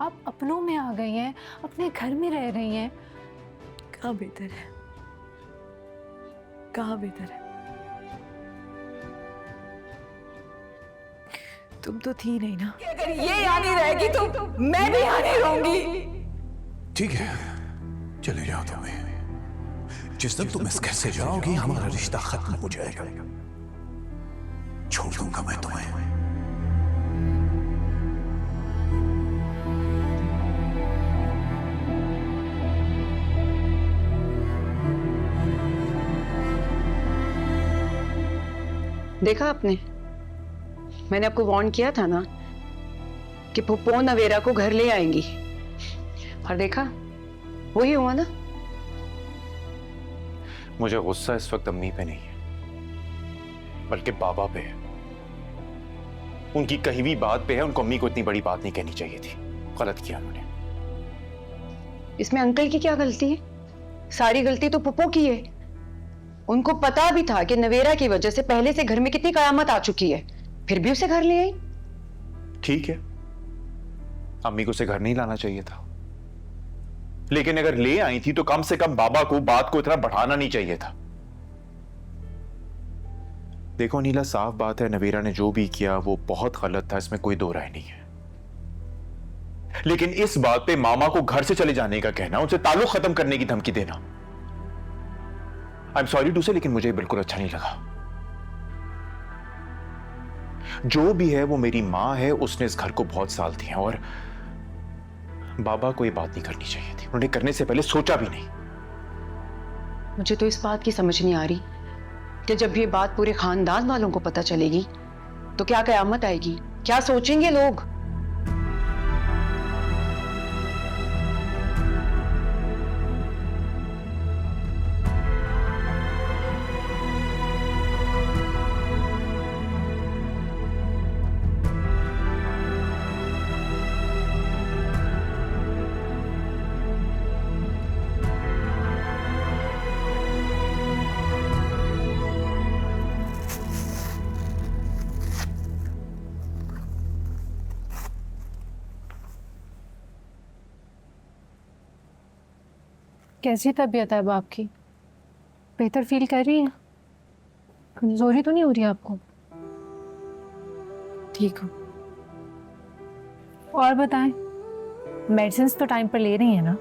आप अपनों में आ गई हैं, अपने घर में रह रही हैं। कहाँ बेहतर है, कहाँ बेहतर है। तुम तो थी नहीं ना। अगर ये यहाँ नहीं रहेगी तो मैं भी यहाँ नहीं रहूंगी। ठीक है, चले जाओ तुम्हें। जिस दिन तुम इस घर से जाओगी हमारा रिश्ता खत्म हो जाएगा। छोड़ दूंगा मैं तुम्हें। देखा आपने, मैंने आपको वार्न किया था ना कि फुप्पो नवेरा को घर ले आएंगी, और देखा वही हुआ ना। मुझे गुस्सा इस वक्त अम्मी पे नहीं है बल्कि बाबा पे है। उनकी कही हुई बात पे है। उनको अम्मी को इतनी बड़ी बात नहीं कहनी चाहिए थी। गलत किया उन्होंने। इसमें अंकल की क्या गलती है? सारी गलती तो पुप्पो की है। उनको पता भी था कि नवेरा की वजह से पहले से घर में कितनी कयामत आ चुकी है, फिर भी उसे घर ले आई। ठीक है, अम्मी को उसे घर नहीं लाना चाहिए था, लेकिन अगर ले आई थी तो कम से कम बाबा को बात को इतना बढ़ाना नहीं चाहिए था। देखो नीला, साफ बात है नवेरा ने जो भी किया वो बहुत गलत था, इसमें कोई दो राय नहीं है। लेकिन इस बात पे मामा को घर से चले जाने का कहना, उनसे ताल्लुक खत्म करने की धमकी देना, आई एम सॉरी टू से, लेकिन मुझे बिल्कुल अच्छा नहीं लगा। जो भी है वो मेरी मां है, उसने इस घर को बहुत साल दिए और बाबा को ये बात नहीं करनी चाहिए थी। उन्होंने करने से पहले सोचा भी नहीं। मुझे तो इस बात की समझ नहीं आ रही कि जब ये बात पूरे खानदान वालों को पता चलेगी तो क्या कयामत आएगी, क्या सोचेंगे लोग। कैसी तबीयत है अब आपकी? बेहतर फील कर रही हैं? कमजोरी तो नहीं हो रही आपको? ठीक हूँ। और बताएं, मेडिसिन तो टाइम पर ले रही हैं ना?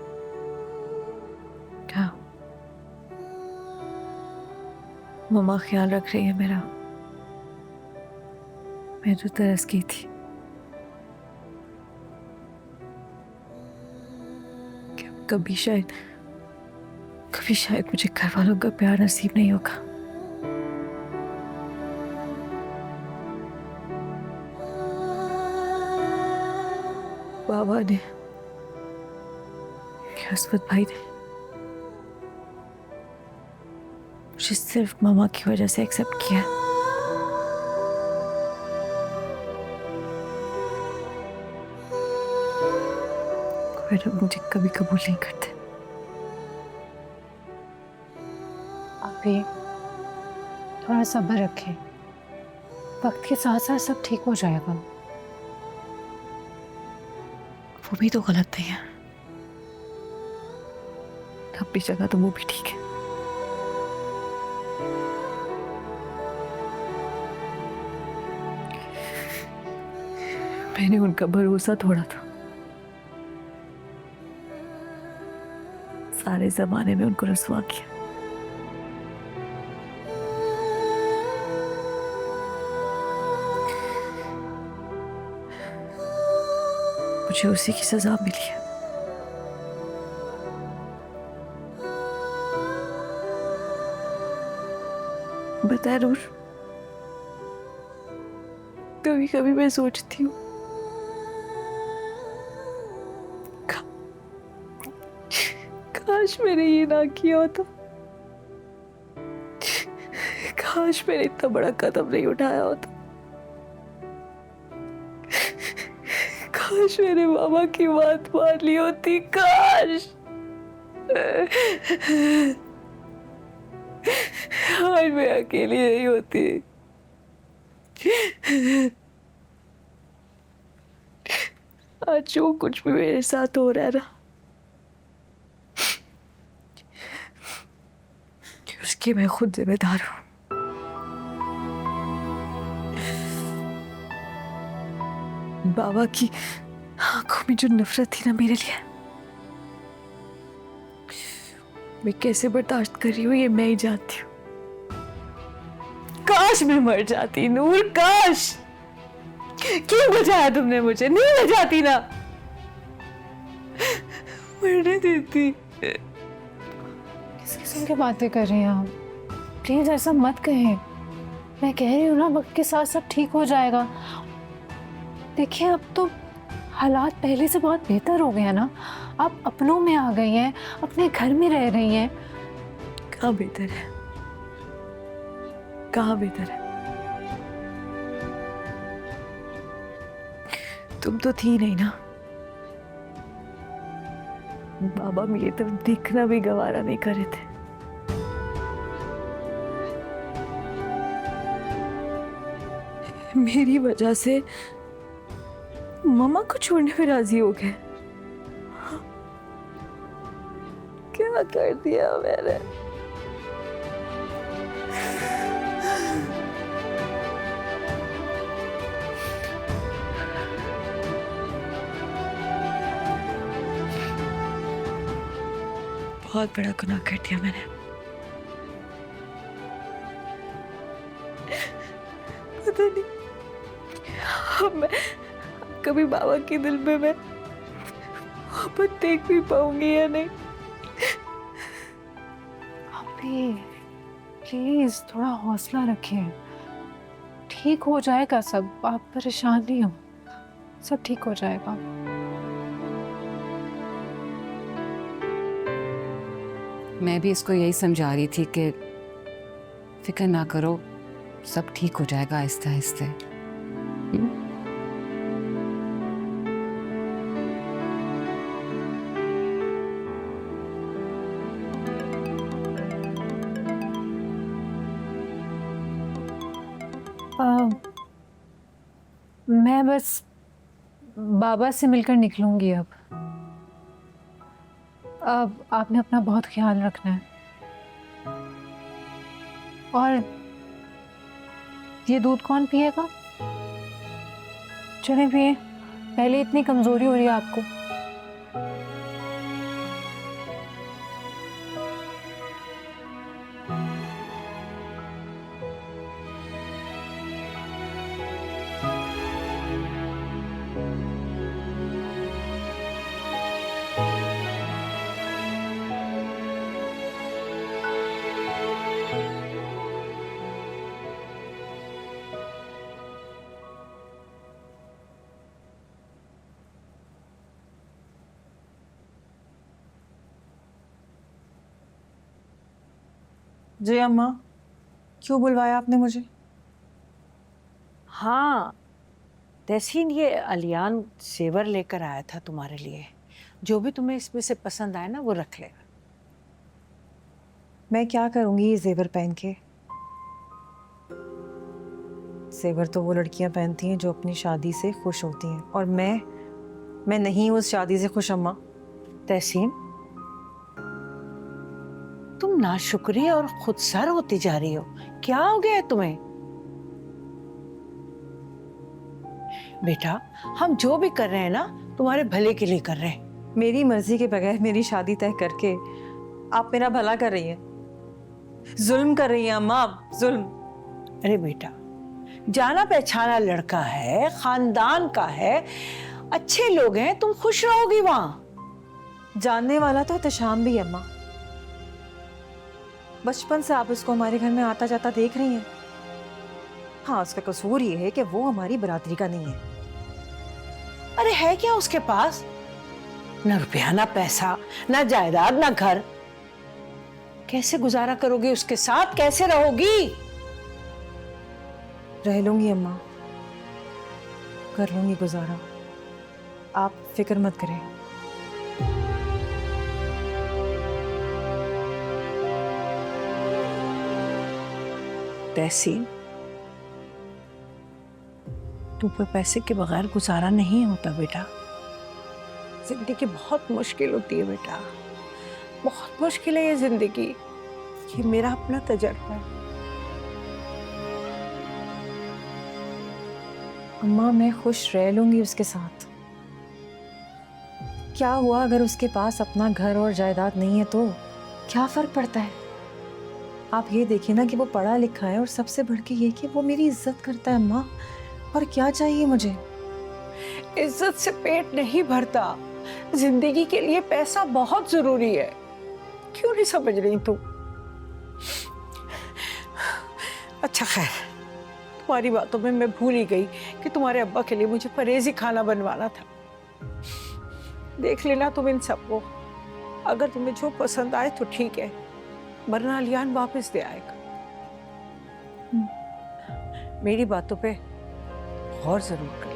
हाँ, मम्मा ख्याल रख रही है मेरा। मैं तो तरस गई थी कि कभी शायद मुझे घर वालों का प्यार नसीब नहीं होगा। बाबा ने, असवद भाई ने मुझे सिर्फ मामा की वजह से एक्सेप्ट किया। पर मुझे कभी कबूल नहीं करते। आप भी थोड़ा सब्र रखें, वक्त के साथ साथ सब ठीक हो जाएगा। वो भी तो गलत नहीं है, अपनी जगह तो वो भी ठीक है। मैंने उनका भरोसा तोड़ा था। सारे जमाने में उनको रसवा किया। मुझे उसी की सजा मिली है। बता नूर, कभी कभी मैं सोचती हूँ काश मैंने ये ना किया होता। काश मैंने इतना बड़ा कदम नहीं उठाया होता। काश मेरे मामा की बात मान ली होती। काश आज मैं अकेली नहीं होती। आज जो कुछ भी मेरे साथ हो रहा है ना, उसकी मैं खुद जिम्मेदार हूँ। बाबा की आंखों में जो नफरत थी ना मेरे लिए, मैं कैसे बर्दाश्त कर रही हूँ ये मैं ही जानती हूँ। काश मैं मर जाती नूर, काश। क्यों बचाया तुमने मुझे? नहीं बचाती ना, मरने देती। किस किस्म की बातें कर रही हैं आप? प्लीज ऐसा मत कहें। मैं कह रही हूँ ना, वक्त के साथ सब ठीक हो जाएगा। देखिए अब तो हालात पहले से बहुत बेहतर हो गए हैं ना। आप अपनों में आ गई हैं, अपने घर में रह रही हैं। कहाँ बेहतर है? कहाँ बेहतर है? तुम तो थी नहीं ना। बाबा मेरी तरफ देखना भी गवारा नहीं कर रहे थे। मेरी वजह से मम्मा को छोड़ने में राजी हो गए। क्या कर दिया मैंने? बहुत बड़ा गुनाह कर दिया मैंने। पता नहीं अब मैं कभी बाबा के दिल में मैं मोहब्बत देख भी पाऊंगी या नहीं। अभी प्लीज थोड़ा हौसला रखें। ठीक हो जाएगा सब, आप परेशान नहीं हो। सब ठीक हो जाएगा। मैं भी इसको यही समझा रही थी कि फिक्र ना करो, सब ठीक हो जाएगा आहिस्ते आहिस्ते। मैं बस बाबा से मिलकर निकलूंगी अब। आपने अपना बहुत ख्याल रखना है। और ये दूध कौन पिएगा? चले पिए, पहले इतनी कमजोरी हो रही है आपको। जी अम्मा, क्यों बुलवाया आपने मुझे? हाँ तहसीन, ये अलियान सेवर लेकर आया था तुम्हारे लिए। जो भी तुम्हें इसमें से पसंद आए ना वो रख लेना। मैं क्या करूंगी ये जेवर पहन के? जेवर तो वो लड़कियां पहनती हैं जो अपनी शादी से खुश होती हैं, और मैं नहीं हूँ उस शादी से खुश अम्मा। तहसीन, तुम नाशुक्री और खुदसर होती जा रही हो। क्या हो गया है तुम्हें? बेटा, हम जो भी कर रहे हैं ना तुम्हारे भले के लिए कर रहे हैं। मेरी मर्जी के बगैर मेरी शादी तय करके आप मेरा भला कर रही हैं, जुल्म कर रही हैं अम्मा, आप जुल्म। अरे बेटा, जाना पहचाना लड़का है, खानदान का है, अच्छे लोग हैं, तुम खुश रहोगी वहां। जानने वाला तो एहतशाम भी अम्मा। बचपन से आप उसको हमारे घर में आता जाता देख रही हैं। हाँ, उसका कसूर ये है कि वो हमारी बरादरी का नहीं है। अरे है क्या उसके पास? न रुपया, ना पैसा, ना जायदाद, ना घर। कैसे गुजारा करोगे उसके साथ? कैसे रहोगी? रह लूंगी अम्मा, कर लूंगी गुजारा, आप फिक्र मत करें। तहसीन, तुम पे पैसे के बगैर गुजारा नहीं होता बेटा। जिंदगी बहुत मुश्किल होती है बेटा, बहुत मुश्किल है ये जिंदगी। ये मेरा अपना तजर्बा है। अम्मा मैं खुश रह लूंगी उसके साथ। क्या हुआ अगर उसके पास अपना घर और जायदाद नहीं है तो क्या फर्क पड़ता है? आप ये देखिए ना कि वो पढ़ा लिखा है और सबसे बढ़ के ये कि वो मेरी इज्जत करता है अम्मा। और क्या चाहिए मुझे? इज्जत से पेट नहीं भरता, जिंदगी के लिए पैसा बहुत जरूरी है। क्यों नहीं समझ रही तू? अच्छा खैर, तुम्हारी बातों में मैं भूल ही गई कि तुम्हारे अब्बा के लिए मुझे परहेजी खाना बनवाना था। देख लेना तुम इन सबको, अगर तुम्हें जो पसंद आए तो ठीक है, वरना अलियान वापस दे आएगा। मेरी बातों पे गौर जरूर कर।